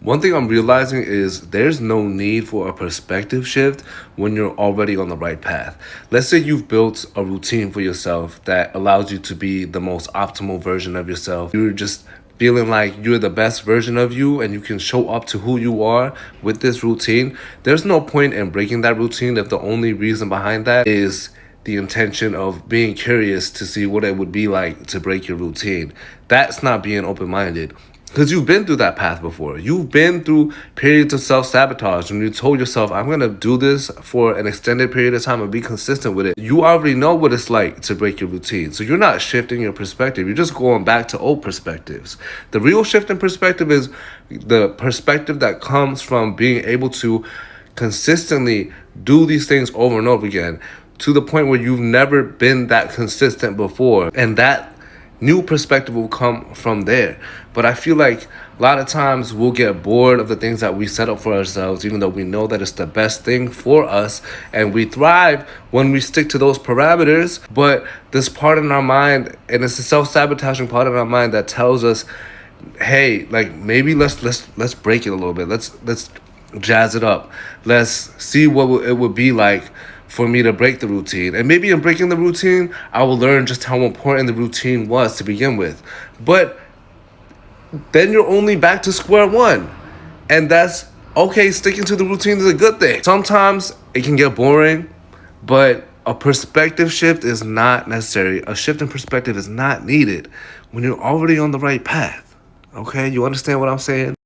One thing I'm realizing is there's no need for a perspective shift when you're already on the right path. Let's say you've built a routine for yourself that allows you to be the most optimal version of yourself. You're just feeling like you're the best version of you and you can show up to who you are with this routine. There's no point in breaking that routine if the only reason behind that is the intention of being curious to see what it would be like to break your routine. That's not being open-minded. Because you've been through that path before. You've been through periods of self-sabotage when you told yourself, I'm going to do this for an extended period of time and be consistent with it. You already know what it's like to break your routine. So you're not shifting your perspective. You're just going back to old perspectives. The real shift in perspective is the perspective that comes from being able to consistently do these things over and over again to the point where you've never been that consistent before. And that new perspective will come from there. But I feel like a lot of times we'll get bored of the things that we set up for ourselves, even though we know that it's the best thing for us. And we thrive when we stick to those parameters. But this part in our mind, and it's a self-sabotaging part in our mind that tells us, hey, like maybe let's break it a little bit. Let's jazz it up. Let's see what it would be like for me to break the routine. And maybe in breaking the routine, I will learn just how important the routine was to begin with. But then you're only back to square one. And that's okay, sticking to the routine is a good thing. Sometimes it can get boring, but a perspective shift is not necessary. A shift in perspective is not needed when you're already on the right path. Okay, you understand what I'm saying?